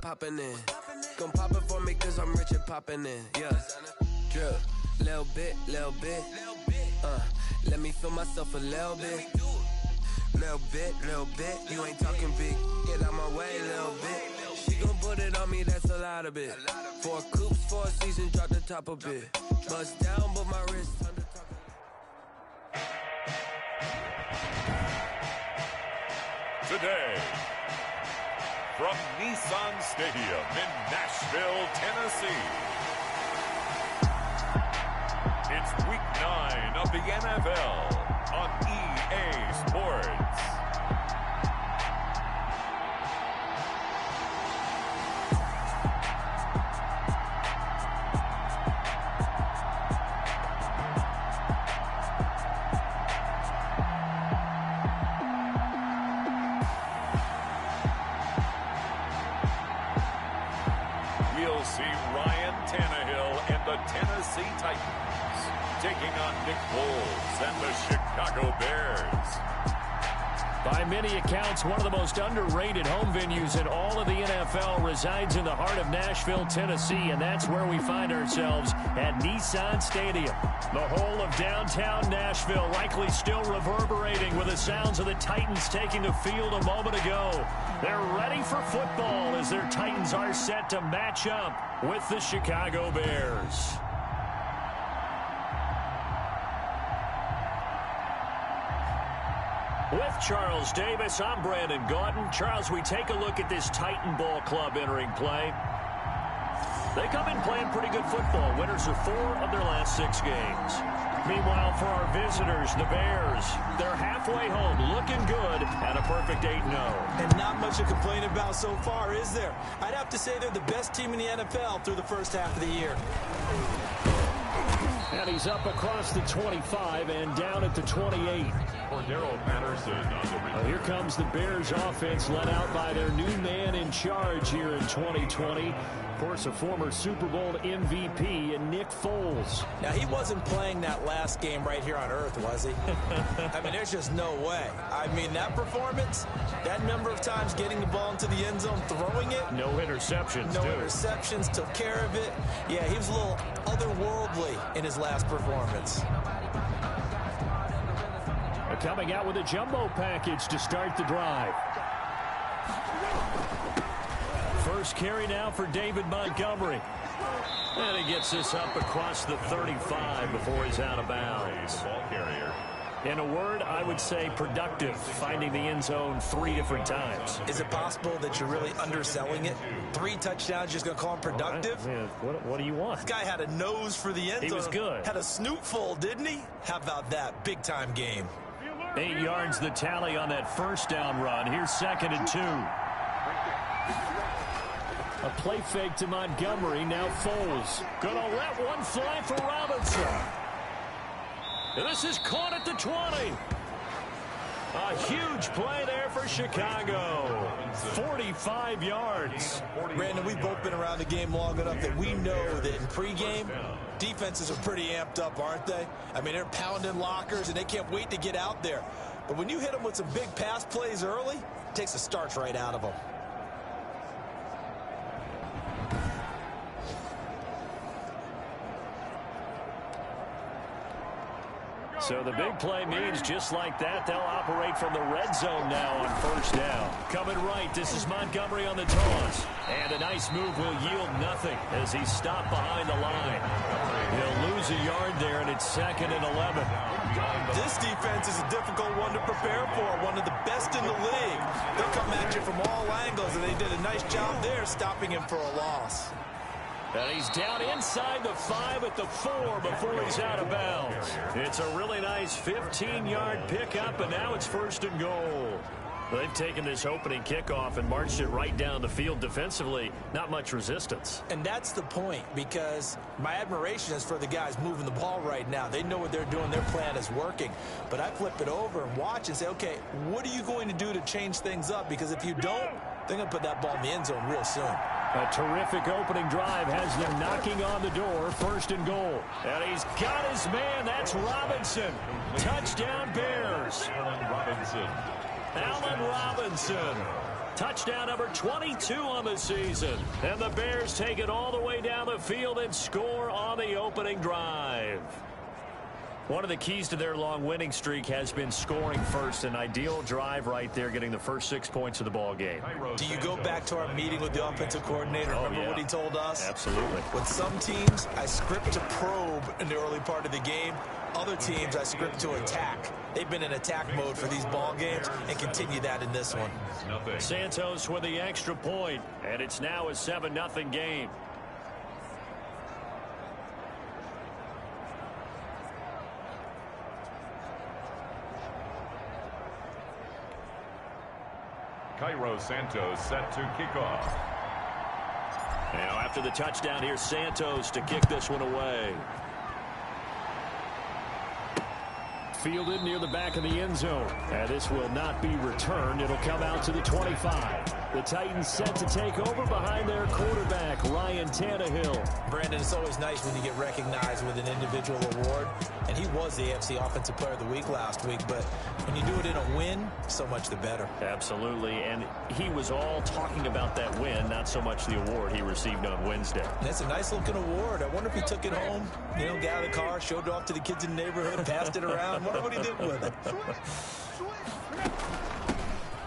popping in. Gon' pop it for me cause I'm rich and popping in. Yeah. Drip. Little bit. Let me feel myself a little bit. Little bit. You ain't talking big. Get out my way, little bit. She gon' put it on me, that's a lot of it. 4 coops, 4 seasons, drop the top a bit. Bust down, but my wrist under top. Today, from Nissan Stadium in Nashville, Tennessee, it's Week 9 of the NFL on EA Sports. We'll see Ryan Tannehill and the Tennessee Titans taking on Nick Foles and the Chicago Bears. By many accounts, one of the most underrated home venues in all of the NFL resides in the heart of Nashville, Tennessee, and that's where we find ourselves at Nissan Stadium. The whole of downtown Nashville likely still reverberating with the sounds of the Titans taking the field a moment ago. They're ready for football as their Titans are set to match up with the Chicago Bears. With Charles Davis, I'm Brandon Gaudin. Charles, we take a look at this Titan Ball Club entering play. They come in playing pretty good football. Winners of 4 of their last 6 games. Meanwhile, for our visitors, the Bears, they're halfway home, looking good, at a perfect 8-0. And not much to complain about so far, is there? I'd have to say they're the best team in the NFL through the first half of the year. And he's up across the 25 and down at the 28. Well, here comes the Bears offense led out by their new man in charge here in 2020. Of course, a former Super Bowl MVP in Nick Foles. Now, he wasn't playing that last game right here on Earth, was he? I mean, there's just no way. I mean, that performance, that number of times getting the ball into the end zone, throwing it. No interceptions, No interceptions, took care of it. Yeah, he was a little otherworldly in his last performance. Coming out with a jumbo package to start the drive. First carry now for David Montgomery. And he gets this up across the 35 before he's out of bounds. In a word, I would say productive, finding the end zone 3 different times. Is it possible that you're really underselling it? 3 touchdowns, just going to call him productive? What do you want? This guy had a nose for the end zone. He was good. Had a snoot full, didn't he? How about that? Big-time game. 8 yards the tally on that first down run. Here's 2nd and 2. A play fake to Montgomery. Now Foles. Gonna let one fly for Robinson. And this is caught at the 20. A huge play there for Chicago. 45 yards. Brandon, we've both been around the game long enough that we know that in pregame, defenses are pretty amped up, aren't they? I mean, they're pounding lockers, and they can't wait to get out there. But when you hit them with some big pass plays early, it takes the starch right out of them. So the big play means just like that, they'll operate from the red zone now on first down. Coming right, this is Montgomery on the toss. And a nice move will yield nothing as he's stopped behind the line. He'll lose a yard there, and it's 2nd and 11. This defense is a difficult one to prepare for, one of the best in the league. They'll come at you from all angles, and they did a nice job there stopping him for a loss. And he's down inside the 5 at the 4 before he's out of bounds. It's a really nice 15-yard pickup, and now it's 1st and goal. They've taken this opening kickoff and marched it right down the field defensively. Not much resistance. And that's the point, because my admiration is for the guys moving the ball right now. They know what they're doing. Their plan is working. But I flip it over and watch and say, okay, what are you going to do to change things up? Because if you don't, they're going to put that ball in the end zone real soon. A terrific opening drive has them knocking on the door, 1st and goal. And he's got his man. That's Robinson. Touchdown Bears. Allen Robinson. Allen Robinson. Touchdown number 22 on the season. And the Bears take it all the way down the field and score on the opening drive. One of the keys to their long winning streak has been scoring first. An ideal drive right there, getting the first 6 points of the ball game. Do you go back to our meeting with the offensive coordinator? Remember what he told us? Absolutely. With some teams, I script to probe in the early part of the game. Other teams, I script to attack. They've been in attack mode for these ball games and continue that in this one. Santos with the extra point, and it's now a 7-0 game. Cairo Santos set to kick off. Now after the touchdown, here's Santos to kick this one away. Fielded near the back of the end zone. And this will not be returned. It'll come out to the 25. The Titans set to take over behind their quarterback, Ryan Tannehill. Brandon, it's always nice when you get recognized with an individual award. And he was the AFC Offensive Player of the Week last week. But when you do it in a win, so much the better. Absolutely. And he was all talking about that win, not so much the award he received on Wednesday. That's a nice-looking award. I wonder if he took it home, got out of the car, showed it off to the kids in the neighborhood, passed it around. Wonder what he did with it.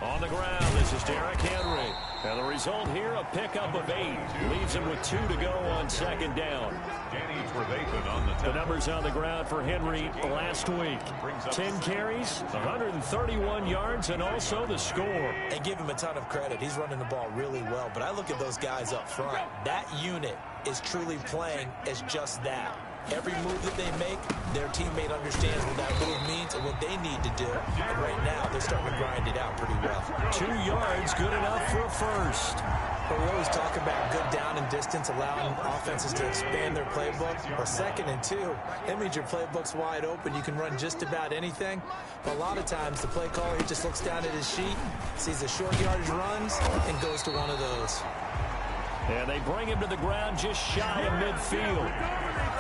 On the ground, this is Derrick Henry. And the result here, a pickup of 8. Leaves him with 2 to go on second down. The numbers on the ground for Henry last week. 10 carries, 131 yards, and also the score. And give him a ton of credit. He's running the ball really well. But I look at those guys up front. That unit is truly playing as just that. Every move that they make, their teammate understands what that move means and what they need to do. And right now, they're starting to grind it out pretty well. 2 yards, good enough for a first. But we always talk about good down and distance, allowing offenses to expand their playbook. Well, 2nd and 2, that means your playbook's wide open. You can run just about anything. But a lot of times, the play caller, he just looks down at his sheet, sees the short yardage runs, and goes to one of those. And they bring him to the ground just shy of midfield.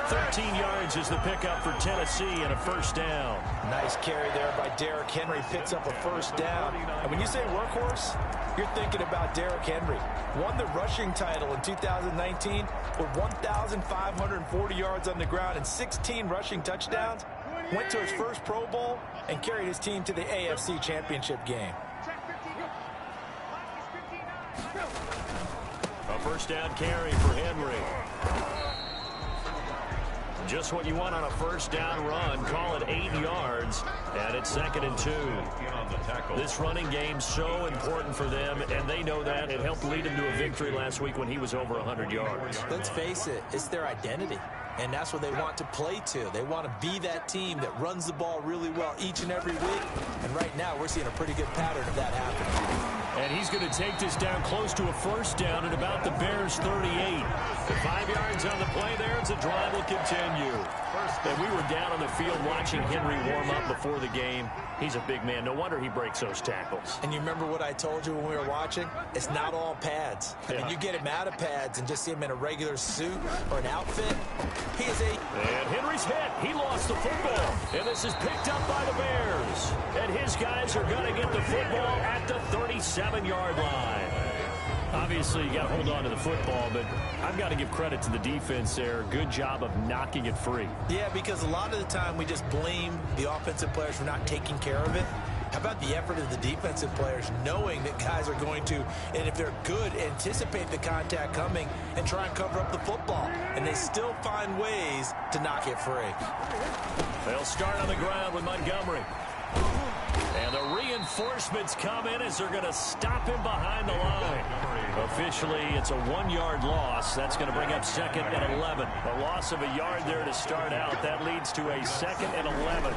13 yards is the pickup for Tennessee and a first down. Nice carry there by Derrick Henry. Picks up a first down. And when you say workhorse, you're thinking about Derrick Henry. Won the rushing title in 2019 with 1,540 yards on the ground and 16 rushing touchdowns. Went to his first Pro Bowl and carried his team to the AFC Championship game. A first down carry for Henry. Just what you want on a first down run. Call it 8 yards, and it's 2nd and 2. This running game so important for them, and they know that. It helped lead them to a victory last week when he was over 100 yards. Let's face it, it's their identity, and that's what they want to play to. They want to be that team that runs the ball really well each and every week, and right now we're seeing a pretty good pattern of that happening. And he's going to take this down close to a first down at about the Bears' 38. 5 yards on the play there as the drive will continue. And we were down on the field watching Henry warm up before the game. He's a big man. No wonder he breaks those tackles. And you remember what I told you when we were watching? It's not all pads. I mean, you get him out of pads and just see him in a regular suit or an outfit. He is a... And Henry's hit. He lost the football. And this is picked up by the Bears. And his guys are going to get the football at the 37-yard line. Obviously, you got to hold on to the football, but I've got to give credit to the defense there. Good job of knocking it free. Yeah, because a lot of the time we just blame the offensive players for not taking care of it. How about the effort of the defensive players knowing that guys are going to, and if they're good, anticipate the contact coming and try and cover up the football. And they still find ways to knock it free. They'll start on the ground with Montgomery. And the reinforcements come in as they're going to stop him behind the line. Officially, it's a 1-yard loss. That's going to bring up 2nd and 11. A loss of a yard there to start out. That leads to a 2nd and 11.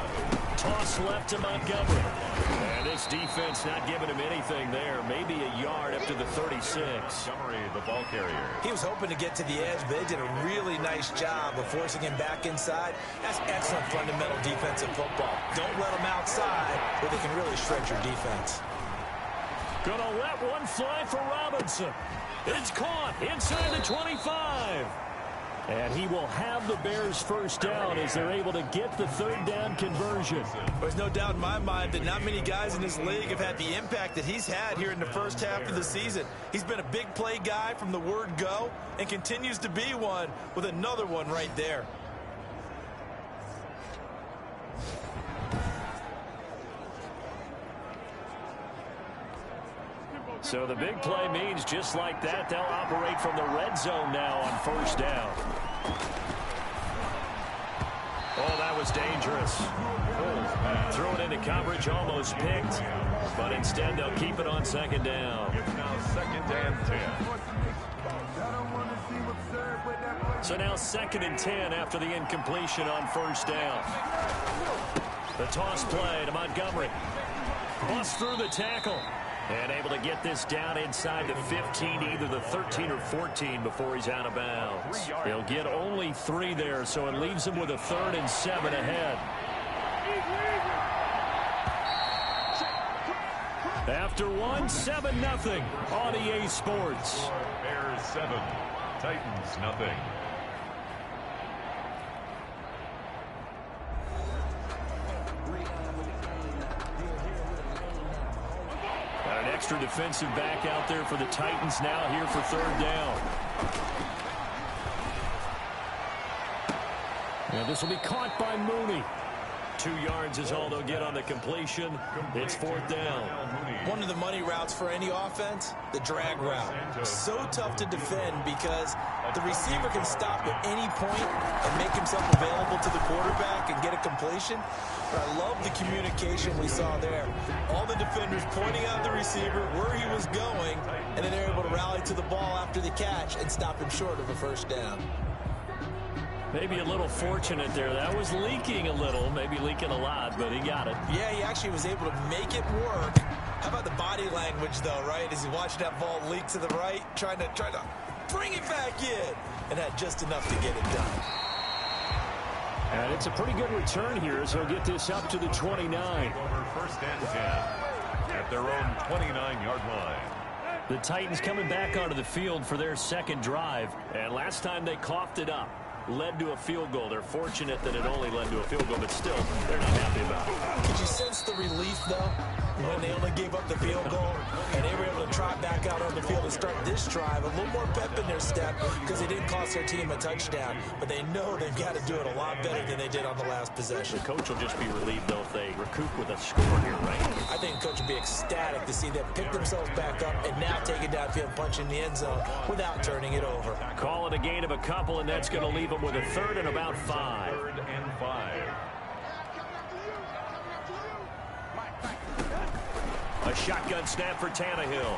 Toss left to Montgomery. And this defense not giving him anything there. Maybe a yard up to the 36. Montgomery, the ball carrier. He was hoping to get to the edge, but they did a really nice job of forcing him back inside. That's excellent fundamental defensive football. Don't let them outside where they can really shred your defense. Gonna let one fly for Robinson. It's caught inside the 25. And he will have the Bears first down as they're able to get the third down conversion. There's no doubt in my mind that not many guys in this league have had the impact that he's had here in the first half of the season. He's been a big play guy from the word go and continues to be one with another one right there. So the big play means just like that, they'll operate from the red zone now on first down. Oh, that was dangerous. Thrown into coverage, almost picked. But instead, they'll keep it on second down. It's now 2nd and 10. So now 2nd and 10 after the incompletion on first down. The toss play to Montgomery. Bust through the tackle. And able to get this down inside the 15, either the 13 or 14 before he's out of bounds. He'll get only 3 there, so it leaves him with a 3rd and 7 ahead. After 7-0 on EA Sports. Bears 7, Titans nothing. Got an extra defensive back out there for the Titans now here for 3rd down. And this will be caught by Mooney. 2 yards is all they'll get on the completion. It's 4th down. One of the money routes for any offense, the drag route. So tough to defend because the receiver can stop at any point and make himself available to the quarterback and get a completion. But I love the communication we saw there. All the defenders pointing out the receiver where he was going, and then they're able to rally to the ball after the catch and stop him short of a first down. Maybe a little fortunate there. That was leaking a little, maybe leaking a lot, but he got it. Yeah, he actually was able to make it work. How about the body language, though, right? As he watched that ball leak to the right, trying to bring it back in, and had just enough to get it done. And it's a pretty good return here as he'll get this up to the 29. Over 1st and 10 at their own 29-yard line. The Titans coming back onto the field for their 2nd drive, and last time they coughed it up. Led to a field goal. They're fortunate that it only led to a field goal, but still, they're not happy about it. Did you sense the relief, though, when they only gave up the field goal and they were able to trot back out on the field and start this drive? A little more pep in their step because they didn't cost their team a touchdown, but they know they've got to do it a lot better than they did on the last possession. The coach will just be relieved, though, if they recoup with a score here, right? I think the coach will be ecstatic to see them pick themselves back up and now take it downfield, punch in the end zone without turning it over. Call it a gain of a couple, and that's going to leave them with a 3rd and about 5. 3rd and 5. A shotgun snap for Tannehill.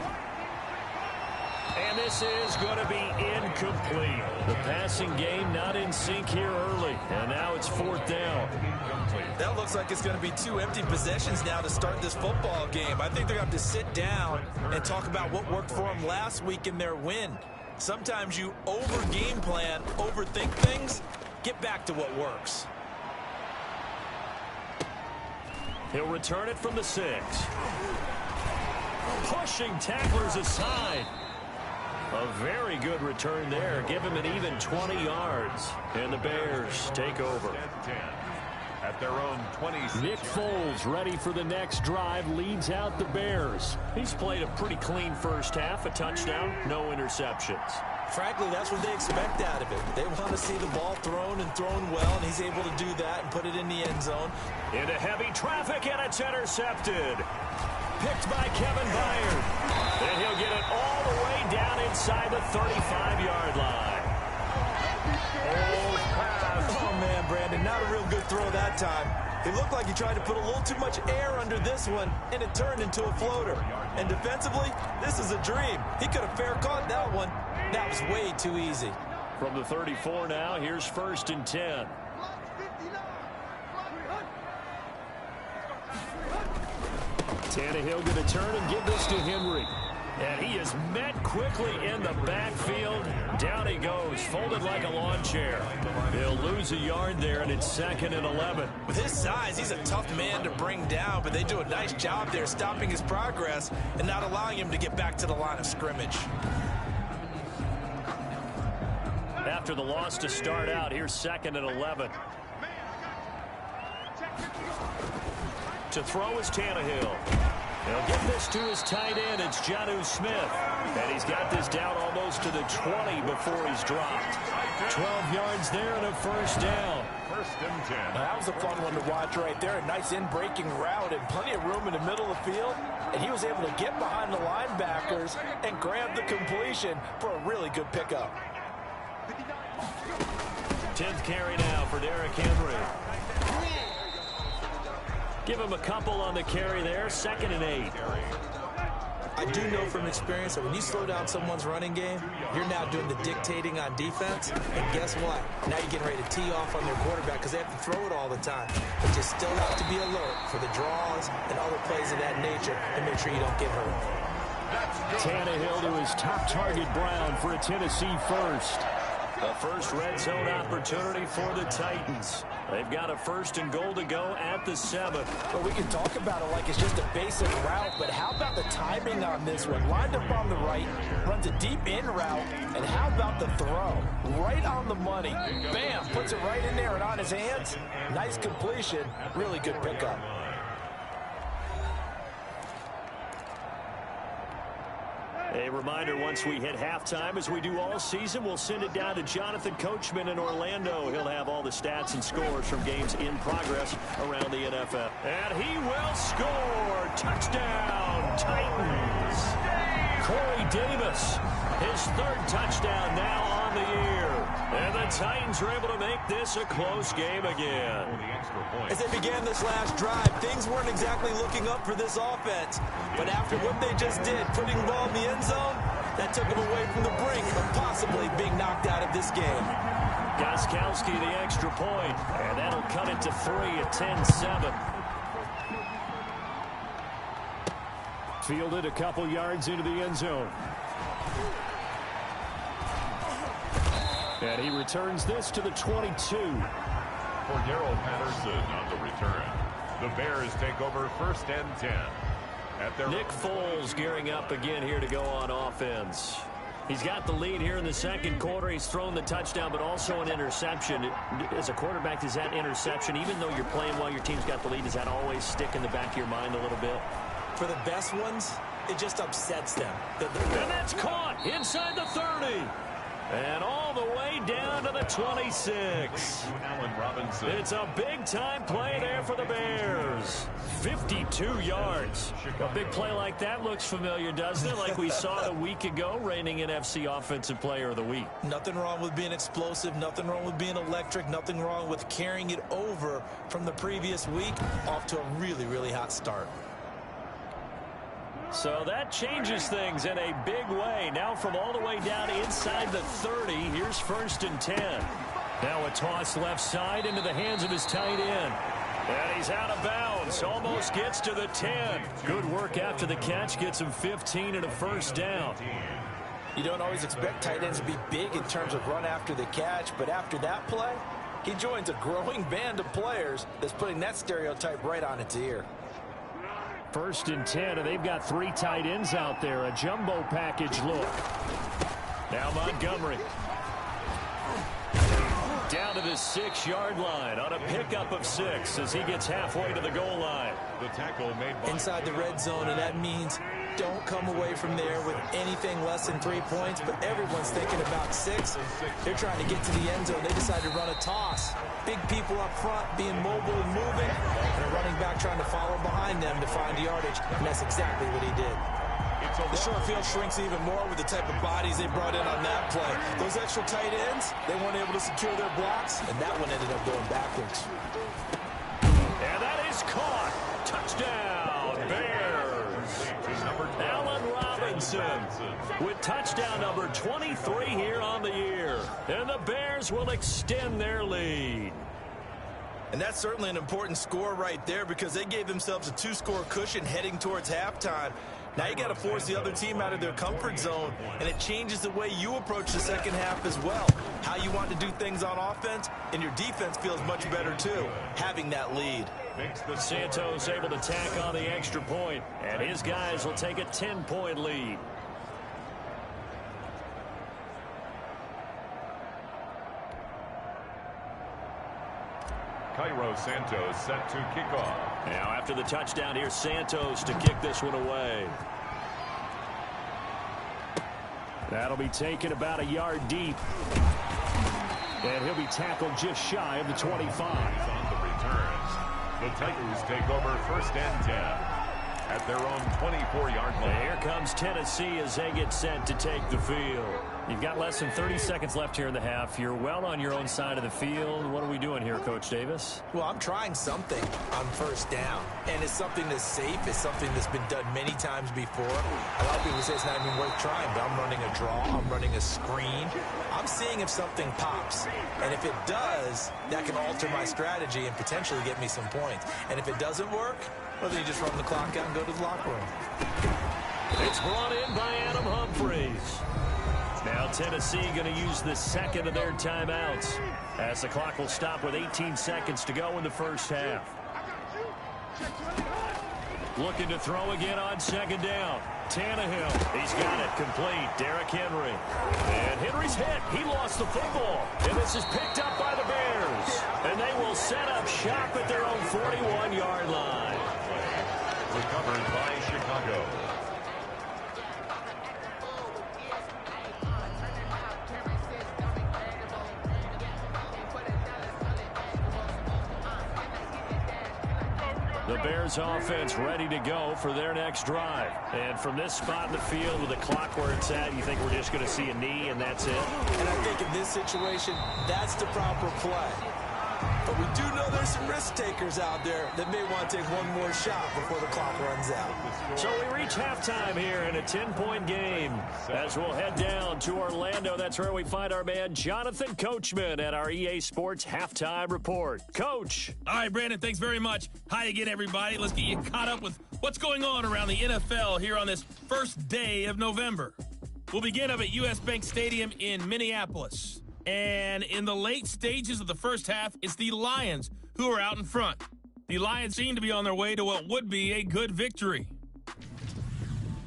And this is going to be incomplete. The passing game not in sync here early. And now it's 4th down. That looks like it's going to be 2 empty possessions now to start this football game. I think they're going to have to sit down and talk about what worked for them last week in their win. Sometimes you over-game plan, overthink things. Get back to what works. He'll return it from the 6. Pushing tacklers aside. A very good return there. Give him an even 20 yards. And the Bears take over. At their own 26. Nick Foles ready for the next drive, leads out the Bears. He's played a pretty clean first half, a touchdown, no interceptions. Frankly, that's what they expect out of it. They want to see the ball thrown and thrown well, and he's able to do that and put it in the end zone. Into heavy traffic, and it's intercepted. Picked by Kevin Byard. And he'll get it all the way down inside the 35-yard line. Oh, man, Brandon, not a real good throw that time. It looked like he tried to put a little too much air under this one, and it turned into a floater. And defensively, this is a dream. He could have fair caught that one. That was way too easy. From the 34 now, here's 1st and 10. Tannehill going to turn and give this to Henry. And he is met quickly in the backfield. Down he goes, folded like a lawn chair. He'll lose a yard there, and it's 2nd and 11. With his size, he's a tough man to bring down, but they do a nice job there stopping his progress and not allowing him to get back to the line of scrimmage. after the loss to start out. Here's 2nd and 11. To throw is Tannehill. He'll get this to his tight end. It's Jonnu Smith. And he's got this down almost to the 20 before he's dropped. 12 yards there and a first down. 1st and 10. Now, that was a fun one to watch right there. A nice in-breaking route and plenty of room in the middle of the field. And he was able to get behind the linebackers and grab the completion for a really good pickup. 10th carry now for Derrick Henry. Give him a couple on the carry there. 2nd and 8. I do know from experience that when you slow down someone's running game, you're now doing the dictating on defense. And guess what? Now you're getting ready to tee off on their quarterback because they have to throw it all the time. But you still have to be alert for the draws and other plays of that nature to make sure you don't get hurt. Tannehill to his top target, Brown, for a Tennessee first. The first red zone opportunity for the Titans. They've got a 1st and goal to go at the 7. Well, we can talk about it like it's just a basic route, but how about the timing on this one? Lined up on the right, runs a deep in route, and how about the throw? Right on the money. Bam, puts it right in there and on his hands. Nice completion. Really good pickup. A reminder, once we hit halftime, as we do all season, we'll send it down to Jonathan Coachman in Orlando. He'll have all the stats and scores from games in progress around the NFL. And he will score. Touchdown, Titans. Corey Davis, his 3rd touchdown now on the year. And the Titans are able to make this a close game again. As they began this last drive, things weren't exactly looking up for this offense. But after what they just did, putting the ball in the end zone, that took them away from the brink of possibly being knocked out of this game. Gostkowski the extra point, and that'll cut it to 3 at 10-7. Fielded a couple yards into the end zone. And he returns this to the 22. For Darrell Patterson on the return. The Bears take over 1st and 10. At their Nick Foles gearing up again here to go on offense. He's got the lead here in the 2nd quarter. He's thrown the touchdown, but also an interception. As a quarterback, does that interception, even though you're playing while your team's got the lead, does that always stick in the back of your mind a little bit? For the best ones, it just upsets them. And that's caught inside the 30. And all the way down to the 26. It's a big-time play there for the Bears. 52 yards. A big play like that looks familiar, doesn't it? Like we saw a week ago, reigning NFC Offensive Player of the Week. Nothing wrong with being explosive. Nothing wrong with being electric. Nothing wrong with carrying it over from the previous week off to a really, really hot start. So that changes things in a big way. Now from all the way down inside the 30, here's 1st and 10. Now a toss left side into the hands of his tight end. And he's out of bounds. Almost gets to the 10. Good work after the catch. Gets him 15 and a first down. You don't always expect tight ends to be big in terms of run after the catch, but after that play, he joins a growing band of players that's putting that stereotype right on its ear. 1st and 10, and they've got 3 tight ends out there. A jumbo package look. Now Montgomery. Down to the 6-yard line on a pickup of 6 as he gets halfway to the goal line. The tackle made by inside the red zone, and that means don't come away from there with anything less than 3 points, but everyone's thinking about 6. They're trying to get to the end zone. They decide to run a toss. Big people up front being mobile and moving, and a running back trying to follow behind them to find yardage, and that's exactly what he did. The short field shrinks even more with the type of bodies they brought in on that play. Those extra tight ends, they weren't able to secure their blocks, and that one ended up going backwards. And that is caught. Touchdown, Bears. Allen Robinson with touchdown number 23 here on the year. And the Bears will extend their lead. And that's certainly an important score right there because they gave themselves a 2-score cushion heading towards halftime. Now you got to force the other team out of their comfort zone, and it changes the way you approach the second half as well. How you want to do things on offense, and your defense feels much better too, having that lead. Santos able to tack on the extra point, and his guys will take a 10-point lead. Cairo Santos set to kick off. Now after the touchdown, here's Santos to kick this one away. That'll be taken about a yard deep. And he'll be tackled just shy of the 25. On the returns, the Titans take over 1st and 10 at their own 24-yard line. Here comes Tennessee as they get set to take the field. You've got less than 30 seconds left here in the half. You're well on your own side of the field. What are we doing here, Coach Davis? Well, I'm trying something on 1st down, and it's something that's safe. It's something that's been done many times before. A lot of people say it's not even worth trying, but I'm running a draw. I'm running a screen. I'm seeing if something pops, and if it does, that can alter my strategy and potentially get me some points. And if it doesn't work, well, then you just run the clock out and go to the locker room. It's brought in by Adam Humphries. Now Tennessee going to use the second of their timeouts as the clock will stop with 18 seconds to go in the first half. Looking to throw again on 2nd down. Tannehill, he's got it complete. Derrick Henry. And Henry's hit. He lost the football. And this is picked up by the Bears. And they will set up shop at their own 41-yard line. Recovered by Chicago. The Bears offense ready to go for their next drive. And from this spot in the field with the clock where it's at, you think we're just going to see a knee and that's it? And I think in this situation, that's the proper play. But we do know there's some risk takers out there that may want to take one more shot before the clock runs out. So we reach halftime here in a 10-point game as we'll head down to Orlando. That's where we find our man Jonathan Coachman at our EA Sports Halftime Report. Coach. All right, Brandon, thanks very much. Hi again, everybody. Let's get you caught up with what's going on around the NFL here on this first day of November. We'll begin up at US Bank Stadium in Minneapolis. And in the late stages of the first half, it's the Lions who are out in front. The Lions seem to be on their way to what would be a good victory.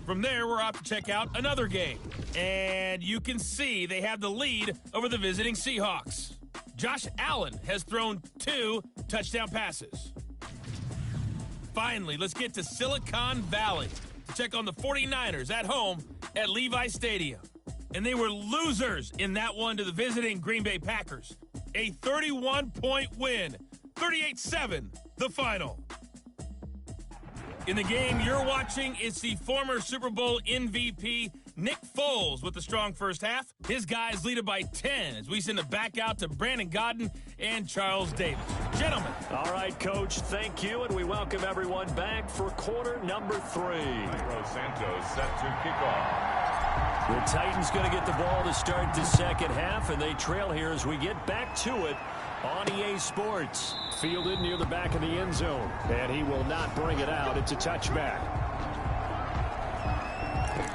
From there, we're off to check out another game. And you can see they have the lead over the visiting Seahawks. Josh Allen has thrown 2 touchdown passes. Finally, let's get to Silicon Valley to check on the 49ers at home at Levi Stadium. And they were losers in that one to the visiting Green Bay Packers. A 31-point win, 38-7, the final. In the game you're watching, it's the former Super Bowl MVP, Nick Foles, with the strong first half. His guys lead it by 10 as we send it back out to Brandon Godden and Charles Davis. Gentlemen. All right, Coach, thank you, and we welcome everyone back for quarter number 3. Cairo Santos set to kick off. The Titans going to get the ball to start the second half, and they trail here as we get back to it on EA Sports. Fielded near the back of the end zone, and he will not bring it out. It's a touchback.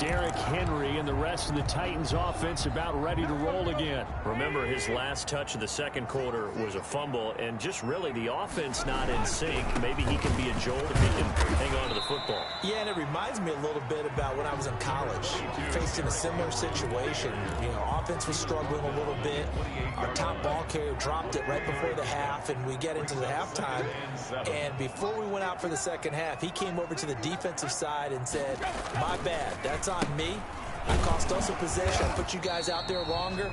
Derrick Henry and the rest of the Titans offense about ready to roll again. Remember, his last touch of the second quarter was a fumble, and just really the offense not in sync. Maybe he can be a jolt if he can hang on to the football. Yeah, and it reminds me a little bit about when I was in college. Faced in a similar situation. You know, offense was struggling a little bit. Our top ball carrier dropped it right before the half, and we get into the halftime. And before we went out for the second half, he came over to the defensive side and said, "My bad, that's on me. I cost us a possession. I put you guys out there longer.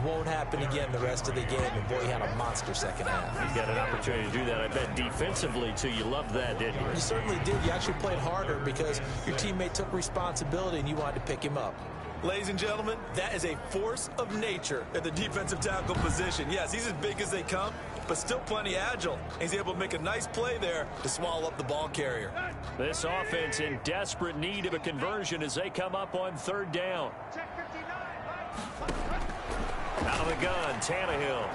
Won't happen again the rest of the game." And boy, he had a monster second half. You got an opportunity to do that. I bet defensively, too, you loved that, didn't you? You certainly did. You actually played harder because your teammate took responsibility and you wanted to pick him up. Ladies and gentlemen, that is a force of nature at the defensive tackle position. Yes, he's as big as they come, but still plenty agile. He's able to make a nice play there to swallow up the ball carrier. This offense in desperate need of a conversion as they come up on third down. Out of the gun, Tannehill.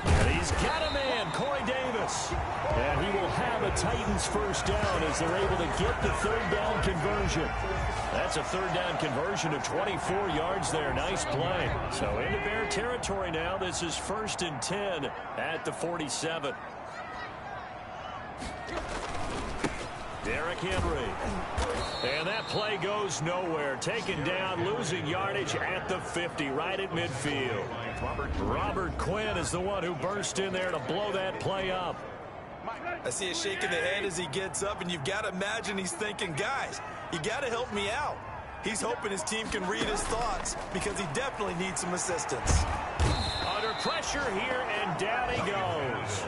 And he's got a man, Corey Davis. And he will have a Titans first down as they're able to get the third down conversion. That's a third down conversion of 24 yards there. Nice play. So into Bear territory now. This is 1st and 10 at the 47. Derrick Henry. And that play goes nowhere. Taken down, losing yardage at the 50, right at midfield. Robert Quinn is the one who burst in there to blow that play up. I see a shake in the head as he gets up, and you've got to imagine he's thinking, guys, you got to help me out. He's hoping his team can read his thoughts because he definitely needs some assistance. Under pressure here, and down he goes.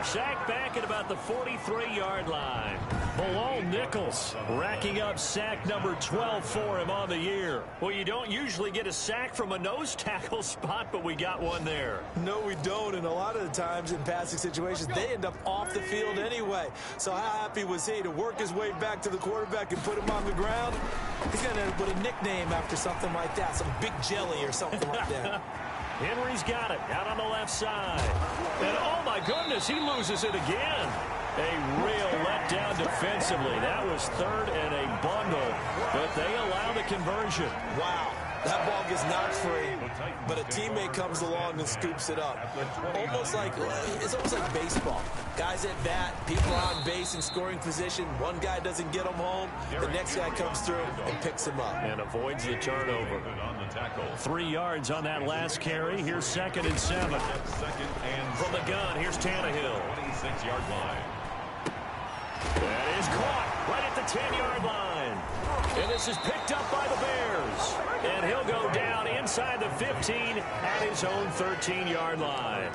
Sacked back at about the 43-yard line. Bilal Nichols racking up sack number 12 for him on the year. Well, you don't usually get a sack from a nose tackle spot, but we got one there. No, we don't, and a lot of the times in passing situations, they end up off the field anyway. So how happy was he to work his way back to the quarterback and put him on the ground? He's going to end up with a nickname after something like that, some Big Jelly or something like that. Henry's got it out on the left side. And oh my goodness, he loses it again. A real letdown defensively. That was third and a bundle, but they allow the conversion. Wow, that ball gets knocked free, but a teammate comes along and scoops it up. It's almost like baseball. Guys at bat, people on base in scoring position. One guy doesn't get him home. The next guy comes through and picks him up. And avoids the turnover. 3 yards on that last carry. Here's 2nd and 7. From the gun, here's Tannehill. 26-yard line. That is caught right at the 10-yard line. And this is picked up by the Bears. And he'll go down inside the 15 at his own 13-yard line.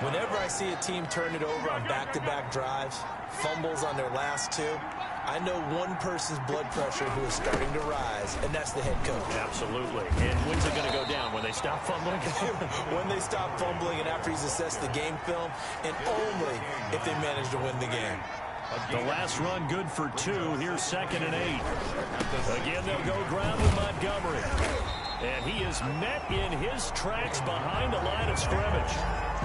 Whenever I see a team turn it over on back-to-back drives, fumbles on their last two, I know one person's blood pressure who is starting to rise, and that's the head coach. Absolutely. And when's it going to go down? When they stop fumbling? When they stop fumbling and after he's assessed the game film, and only if they manage to win the game. The last run good for 2. Here's 2nd and 8. Again, they'll go ground with Montgomery. And he is met in his tracks behind the line of scrimmage.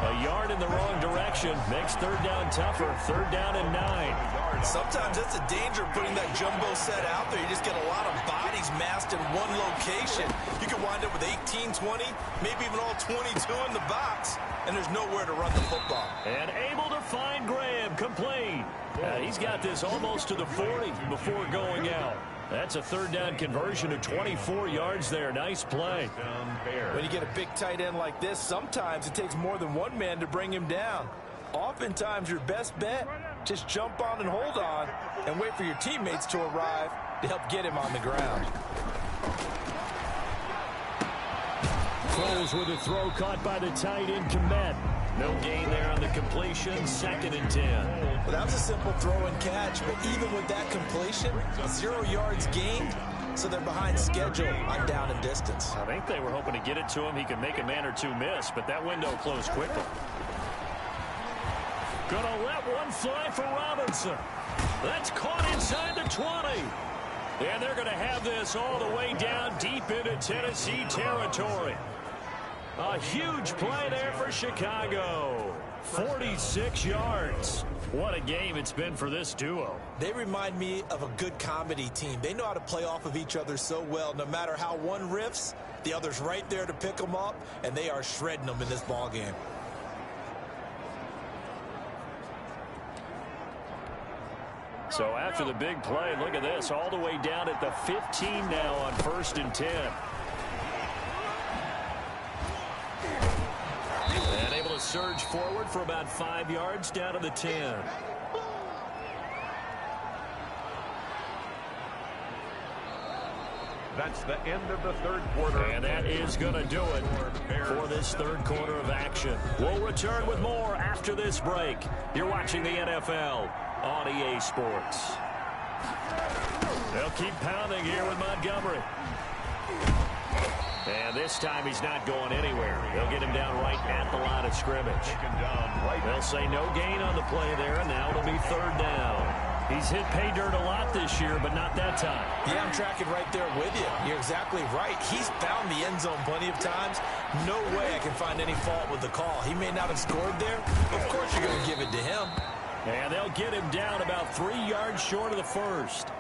A yard in the wrong direction makes third down tougher. 3rd down and 9. Sometimes that's the danger of putting that jumbo set out there. You just get a lot of bodies massed in one location. You can wind up with 18, 20, maybe even all 22 in the box, and there's nowhere to run the football. And able to find Graham, complete. He's got this almost to the 40 before going out. That's a 3rd down conversion of 24 yards there. Nice play. When you get a big tight end like this, sometimes it takes more than one man to bring him down. Oftentimes, your best bet, just jump on and hold on and wait for your teammates to arrive to help get him on the ground. Foles with a throw caught by the tight end, Komet. No gain there on the completion. 2nd and 10. Well, that was a simple throw and catch, but even with that completion, 0 yards gained, so they're behind schedule on down and distance. I think they were hoping to get it to him. He could make a man or two miss, but that window closed quickly. Gonna let one fly for Robinson. That's caught inside the 20. And they're going to have this all the way down deep into Tennessee territory. A huge play there for Chicago. 46 yards. What a game it's been for this duo. They remind me of a good comedy team. They know how to play off of each other so well. No matter how one riffs, the other's right there to pick them up, and they are shredding them in this ball game. So after the big play, look at this, all the way down at the 15 now on 1st and 10. And able to surge forward for about 5 yards down to the 10. That's the end of the 3rd quarter. And that is going to do it for this 3rd quarter of action. We'll return with more after this break. You're watching the NFL on EA Sports. They'll keep pounding here with Montgomery. And this time he's not going anywhere. They'll get him down right at the line of scrimmage. They'll say no gain on the play there, and now it'll be 3rd down. He's hit pay dirt a lot this year, but not that time. Yeah, I'm tracking right there with you. You're exactly right. He's found the end zone plenty of times. No way I can find any fault with the call. He may not have scored there. Of course you're going to give it to him. And they'll get him down about 3 yards short of the 1st.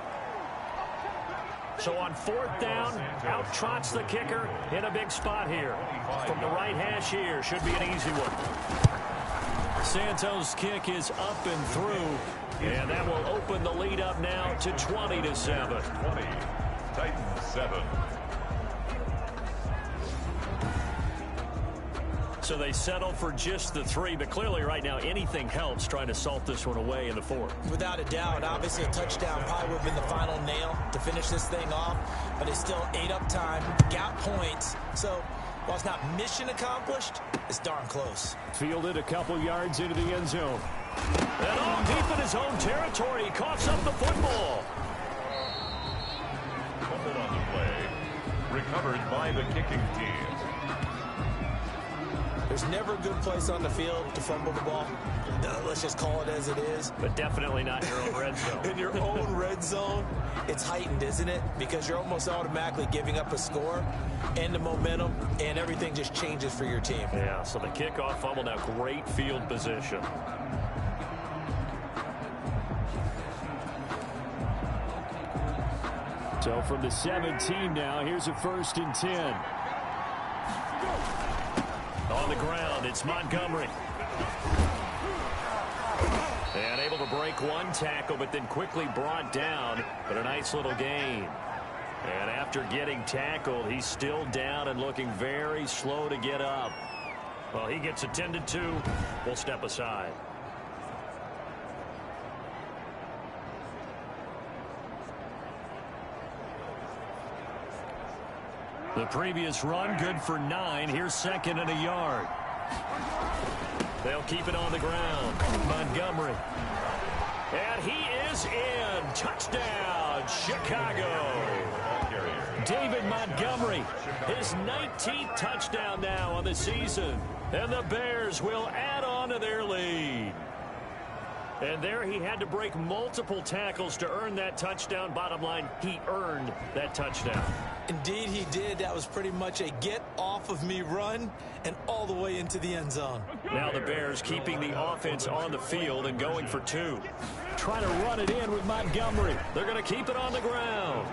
So on 4th down, out trots the kicker in a big spot here. From the right hash here, should be an easy one. Santos' kick is up and through. And that will open the lead up now to 20-7. 20, Titans 7. So they settle for just the 3, but clearly right now anything helps trying to salt this one away in the 4th. Without a doubt, obviously a touchdown probably would have been the final nail to finish this thing off, but it's still ate up time, got points. So while it's not mission accomplished, it's darn close. Fielded a couple yards into the end zone. And all deep in his own territory, he coughs up the football. Fumbled on the play, recovered by the kicking team. There's never a good place on the field to fumble the ball. Let's just call it as it is. But definitely not in your own red zone. In your own red zone, it's heightened, isn't it? Because you're almost automatically giving up a score and the momentum, and everything just changes for your team. Yeah, so the kickoff fumble, now great field position. So from the 17 now, here's a 1st and 10. On the ground, it's Montgomery. And able to break one tackle, but then quickly brought down. But a nice little gain. And after getting tackled, he's still down and looking very slow to get up. Well, he gets attended to. We'll step aside. The previous run, good for 9. Here's 2nd and a yard. They'll keep it on the ground. Montgomery. And he is in. Touchdown, Chicago. David Montgomery, his 19th touchdown now on the season. And the Bears will add on to their lead. And there he had to break multiple tackles to earn that touchdown. Bottom line, he earned that touchdown. Indeed he did. That was pretty much a get-off-of-me run and all the way into the end zone. Now the Bears keeping the offense on the field and going for 2. Trying to run it in with Montgomery. They're going to keep it on the ground.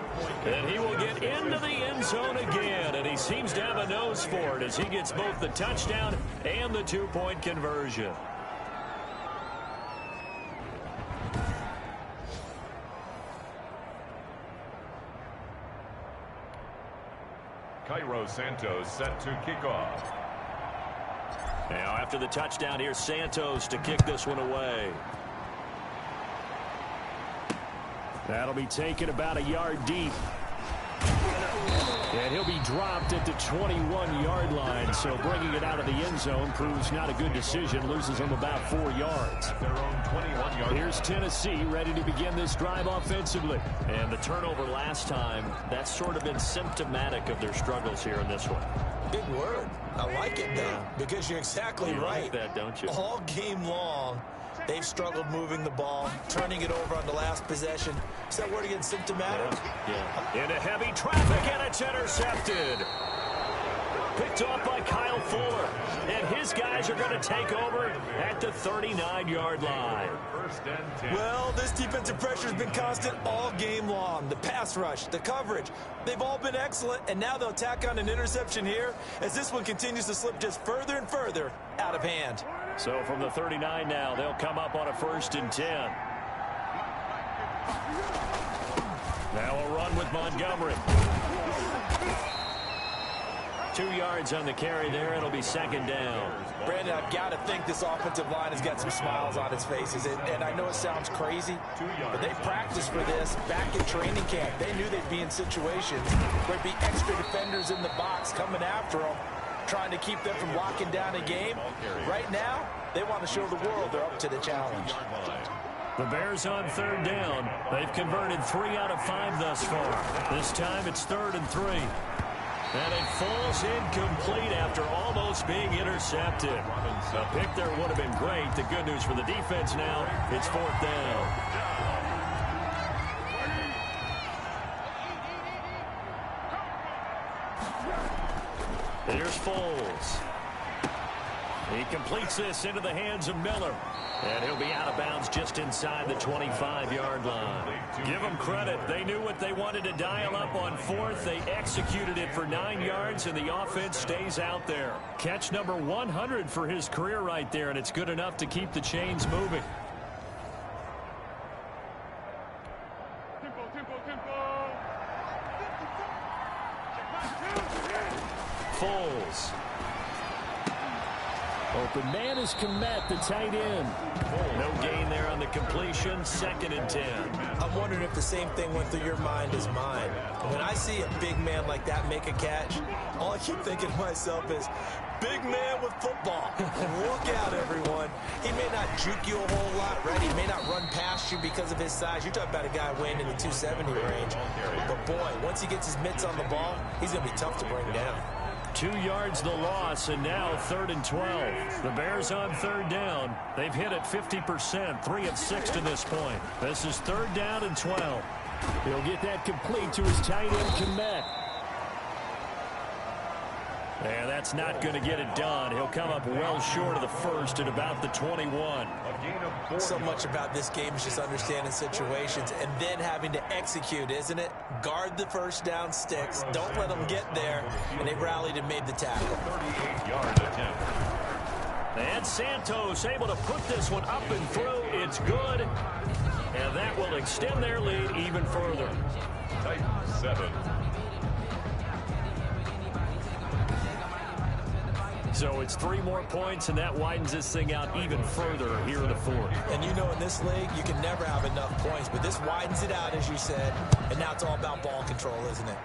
And he will get into the end zone again. And he seems to have a nose for it as he gets both the touchdown and the 2-point conversion. Cairo Santos set to kick off. Now after the touchdown, here's Santos to kick this one away. That'll be taken about a yard deep. And he'll be dropped at the 21-yard line. So bringing it out of the end zone proves not a good decision. Loses him about 4 yards. At their own 21-yard. Here's Tennessee ready to begin this drive offensively. And the turnover last time, that's sort of been symptomatic of their struggles here in this one. Big word. I like it, though, because you're exactly right. Like that, don't you? All game long, they've struggled moving the ball, turning it over on the last possession. Is that word again, symptomatic? Yeah. Into heavy traffic, and it's intercepted. Picked off by Kyle Fuller. And his guys are going to take over at the 39-yard line. Well, this defensive pressure has been constant all game long. The pass rush, the coverage, they've all been excellent, and now they'll tack on an interception here as this one continues to slip just further and further out of hand. So from the 39 now, they'll come up on a 1st and 10. Now a run with Montgomery. 2 yards on the carry there. It'll be 2nd down. Brandon, I've got to think this offensive line has got some smiles on its faces. And I know it sounds crazy, but they practiced for this back in training camp. They knew they'd be in situations where there'd be extra defenders in the box coming after them, trying to keep them from locking down a game. Right now, they want to show the world they're up to the challenge. The Bears on 3rd down. They've converted 3 out of 5 thus far. This time it's 3rd and 3. And it falls incomplete after almost being intercepted. A pick there would have been great. The good news for the defense now, it's 4th down. Here's Foles. He completes this into the hands of Miller. And he'll be out of bounds just inside the 25-yard line. Give them credit. They knew what they wanted to dial up on 4th. They executed it for 9 yards, and the offense stays out there. Catch number 100 for his career right there, and it's good enough to keep the chains moving. Foles. Open man is Kmet, the tight end. No gain there on the completion. 2nd and 10. I'm wondering if the same thing went through your mind as mine. When I see a big man like that make a catch, all I keep thinking to myself is, big man with football. Look out, everyone. He may not juke you a whole lot, right? He may not run past you because of his size. You're talking about a guy weighing in the 270 range. But, boy, once he gets his mitts on the ball, he's going to be tough to bring down. 2 yards the loss, and now 3rd and 12. The Bears on 3rd down. They've hit it 50%, 3 of 6 to this point. This is 3rd down and 12. He'll get that complete to his tight end, Kmet. And that's not going to get it done. He'll come up well short of the first at about the 21. So much about this game is just understanding situations and then having to execute, isn't it? Guard the first down sticks. Don't let them get there. And they rallied and made the tackle. 38-yard attempt. And Santos able to put this one up and through. It's good. And that will extend their lead even further. Titans 7. So it's 3 more points, and that widens this thing out even further here in the 4th. And you know in this league, you can never have enough points, but this widens it out, as you said, and now it's all about ball control, isn't it?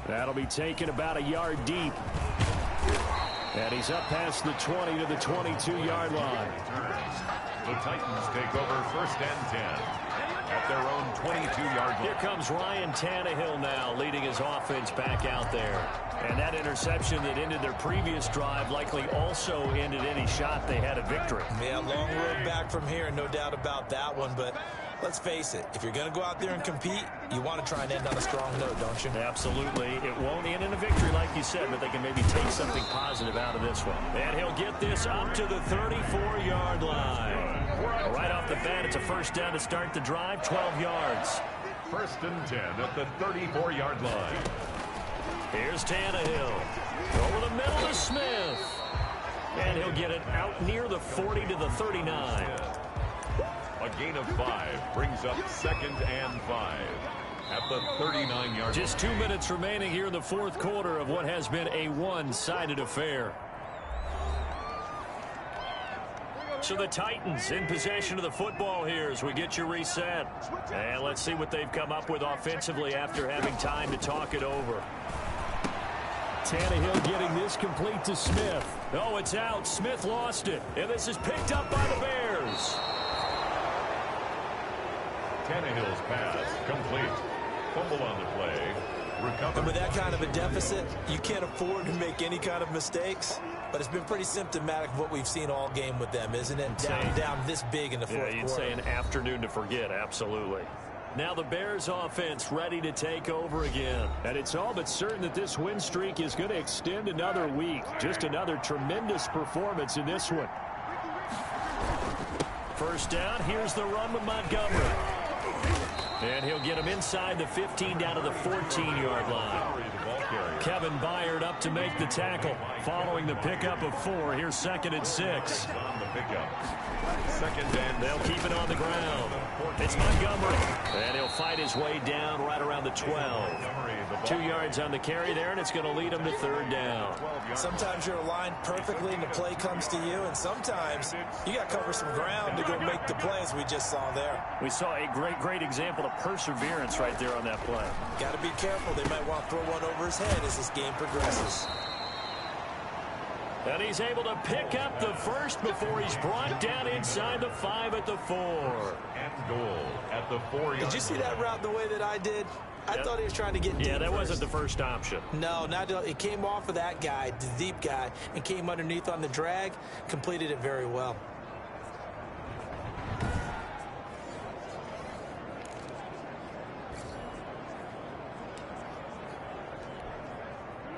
That'll be taken about a yard deep. And he's up past the 20 to the 22-yard line. The Titans take over 1st and 10 at their own 22-yard line. Here comes Ryan Tannehill now, leading his offense back out there. And that interception that ended their previous drive likely also ended any shot they had at victory. Yeah, long road back from here, no doubt about that one. But let's face it, if you're going to go out there and compete, you want to try and end on a strong note, don't you? Absolutely. It won't end in a victory like you said, but they can maybe take something positive out of this one. And he'll get this up to the 34-yard line. Right off the bat, it's a 1st down to start the drive, 12 yards. 1st and 10 at the 34-yard line. Here's Tannehill. Over the middle to Smith. And he'll get it out near the 40 to the 39. A gain of 5 brings up 2nd and 5 at the 39-yard line. Just 2 minutes remaining here in the 4th quarter of what has been a one-sided affair. So the Titans in possession of the football here as we get you reset. And let's see what they've come up with offensively after having time to talk it over. Tannehill getting this complete to Smith. Oh, it's out. Smith lost it. And this is picked up by the Bears. Tannehill's pass complete. Fumble on the play. Recovered. And with that kind of a deficit, you can't afford to make any kind of mistakes. But it's been pretty symptomatic of what we've seen all game with them, isn't it? Down this big in the 4th quarter. You'd say an afternoon to forget, absolutely. Now the Bears offense ready to take over again. And it's all but certain that this win streak is going to extend another week. Just another tremendous performance in this one. 1st down, here's the run with Montgomery. And he'll get him inside the 15 down to the 14-yard line. Kevin Byard up to make the tackle. Following the pickup of 4, here's 2nd and 6. On the pickup. 2nd and they'll keep it on the ground. It's Montgomery. And he'll fight his way down right around the 12. 2 yards on the carry there, and it's going to lead him to 3rd down. Sometimes you're aligned perfectly and the play comes to you, and sometimes you got to cover some ground to go make the play, as we just saw there. We saw a great example of perseverance right there on that play. Got to be careful. They might want to throw one over his head as this game progresses. And he's able to pick up the first before he's brought down inside the 5 at the 4. And goal at the 4-yard. Did you see that route the way that I did? I thought he was trying to get deep. Yeah, that first. wasn't the first option. No, it came off of that guy, the deep guy, and came underneath on the drag, completed it very well.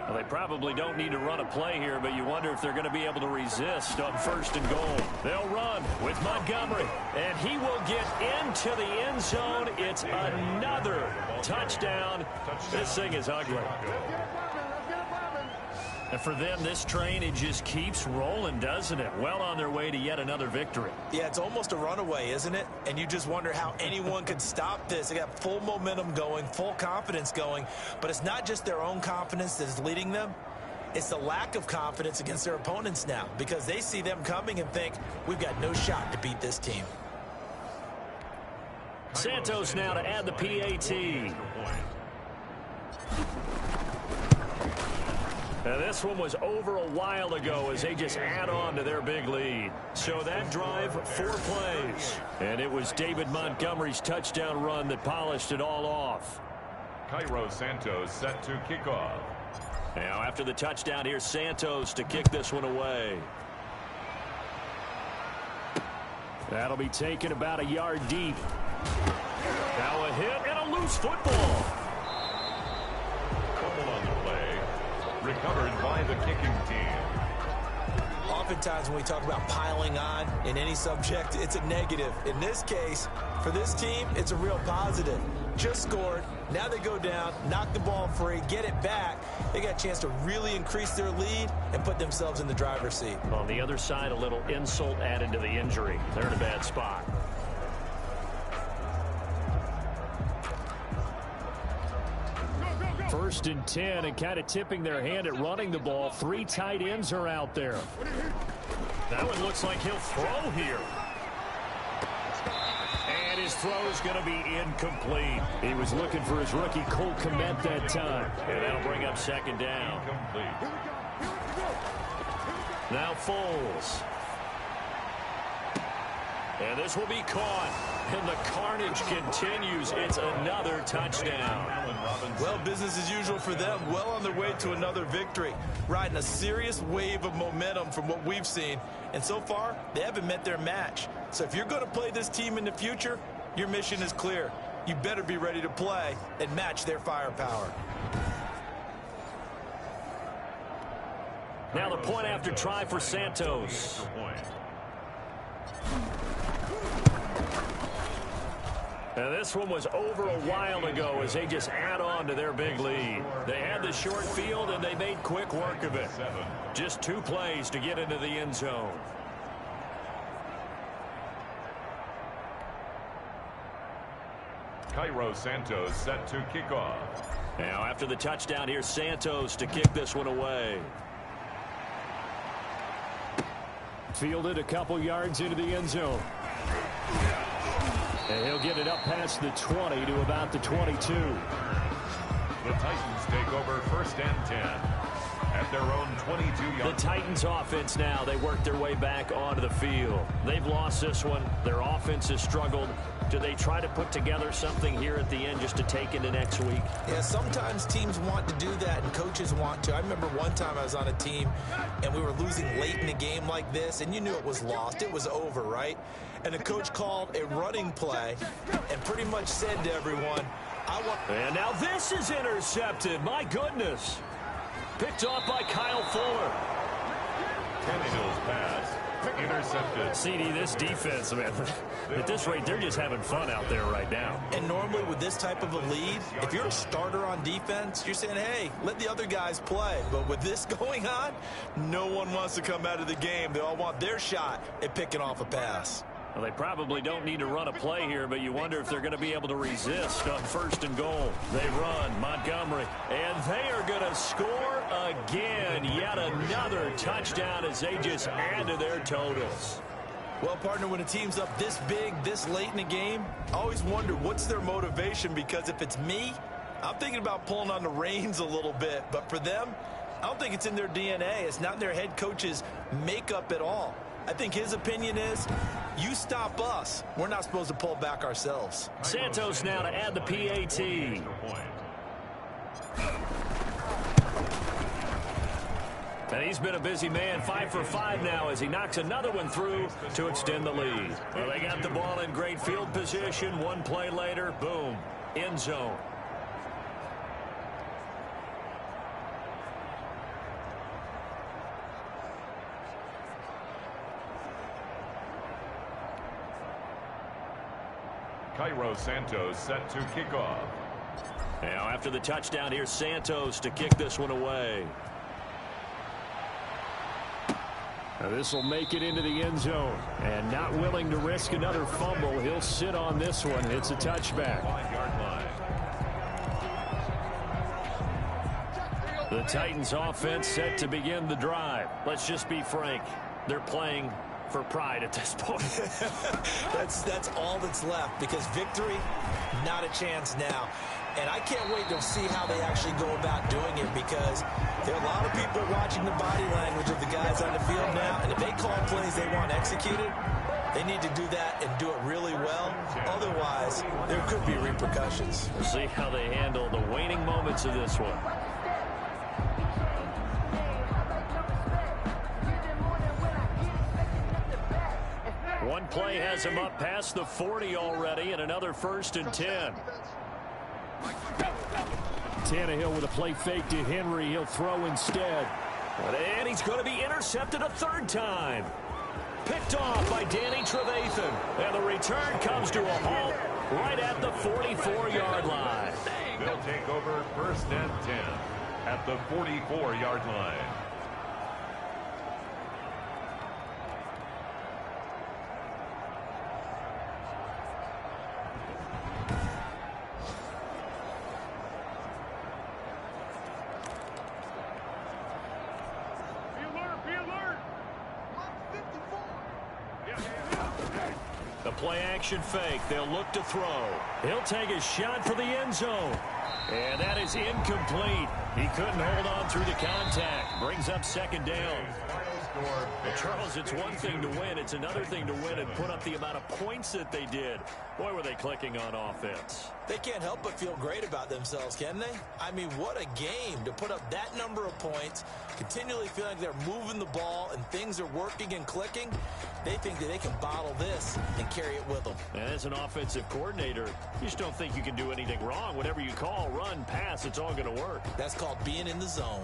Well, they probably don't need to run a play here, but you wonder if they're going to be able to resist on 1st and goal. They'll run with Montgomery, and he will get into the end zone. It's another touchdown. This thing is ugly. And for them, this train, it just keeps rolling, doesn't it? Well on their way to yet another victory. Yeah, it's almost a runaway, isn't it? And you just wonder how anyone could stop this. They got full momentum going, full confidence going. But it's not just their own confidence that is leading them. It's the lack of confidence against their opponents now, because they see them coming and think, we've got no shot to beat this team. Santos now to add the PAT. Now this one was over a while ago as they just add on to their big lead. So that drive, 4 plays. And it was David Montgomery's touchdown run that polished it all off. Cairo Santos set to kick off. Now after the touchdown, here's Santos to kick this one away. That'll be taken about a yard deep. Now a hit and a loose football. Fumble on the play. Recovered by the kicking team. Oftentimes when we talk about piling on in any subject, it's a negative. In this case, for this team, it's a real positive. Just scored. Now they go down, knock the ball free, get it back. They got a chance to really increase their lead and put themselves in the driver's seat. On the other side, a little insult added to the injury. They're in a bad spot. First and 10, and kind of tipping their hand at running the ball. 3 tight ends are out there. That one looks like he'll throw here. And his throw is going to be incomplete. He was looking for his rookie Cole Kmet that time. And that'll bring up second down. Incomplete. Now Foles. And this will be caught. And the carnage continues. It's another touchdown. Well, business as usual for them. Well on their way to another victory. Riding a serious wave of momentum from what we've seen. And so far, they haven't met their match. So if you're going to play this team in the future, your mission is clear. You better be ready to play and match their firepower. Now the point after try for Santos. Now this one was over a while ago as they just add on to their big lead. They had the short field and they made quick work of it. Just 2 plays to get into the end zone. Cairo Santos set to kick off. Now after the touchdown, here's Santos to kick this one away. Fielded a couple yards into the end zone. And he'll get it up past the 20 to about the 22. The Titans take over 1st and 10 at their own 22-yard. The Titans offense now, they work their way back onto the field. They've lost this one. Their offense has struggled. Do they try to put together something here at the end just to take into next week? Yeah, sometimes teams want to do that and coaches want to. I remember one time I was on a team and we were losing late in a game like this and you knew it was lost. It was over, right? And the coach called a running play and pretty much said to everyone, And now this is intercepted. My goodness. Picked off by Kyle Fuller. Tannehill's pass intercepted. CD, this defense, man, at this rate, they're just having fun out there right now. And normally with this type of a lead, if you're a starter on defense, you're saying, hey, let the other guys play. But with this going on, no one wants to come out of the game. They all want their shot at picking off a pass. Well, they probably don't need to run a play here, but you wonder if they're going to be able to resist on 1st and goal. They run, Montgomery, and they are going to score again. Yet another touchdown as they just add to their totals. Well, partner, when a team's up this big, this late in the game, I always wonder what's their motivation, because if it's me, I'm thinking about pulling on the reins a little bit. But for them, I don't think it's in their DNA. It's not in their head coach's makeup at all. I think his opinion is, you stop us. We're not supposed to pull back ourselves. Santos now to add the PAT. And he's been a busy man, 5 for 5 now as he knocks another one through to extend the lead. Well, they got the ball in great field position. 1 play later, boom, end zone. Cairo Santos set to kick off. Now after the touchdown, here's Santos to kick this one away. This will make it into the end zone. And not willing to risk another fumble, he'll sit on this one. It's a touchback. 5-yard line. The Titans offense set to begin the drive. Let's just be frank. They're playing for pride at this point. That's all that's left, because victory, not a chance now. And I can't wait to see how they actually go about doing it, because there are a lot of people watching the body language of the guys on the field now, and if they call plays they want executed, they need to do that and do it really well. Otherwise, there could be repercussions. We'll see how they handle the waning moments of this one. One play has him up past the 40 already, and another 1st and 10. Tannehill with a play fake to Henry. He'll throw instead. And he's going to be intercepted a 3rd time. Picked off by Danny Trevathan. And the return comes to a halt right at the 44-yard line. They'll take over 1st and 10 at the 44-yard line. The play-action fake. They'll look to throw. He'll take a shot for the end zone. And that is incomplete. He couldn't hold on through the contact. Brings up 2nd down. Well, Charles, it's one thing to win. It's another thing to win and put up the amount of points that they did. Boy, were they clicking on offense. They can't help but feel great about themselves, can they? I mean, what a game to put up that number of points, continually feeling like they're moving the ball and things are working and clicking. They think that they can bottle this and carry it with them. And as an offensive coordinator, you just don't think you can do anything wrong. Whatever you call, run, pass, it's all going to work. That's called being in the zone.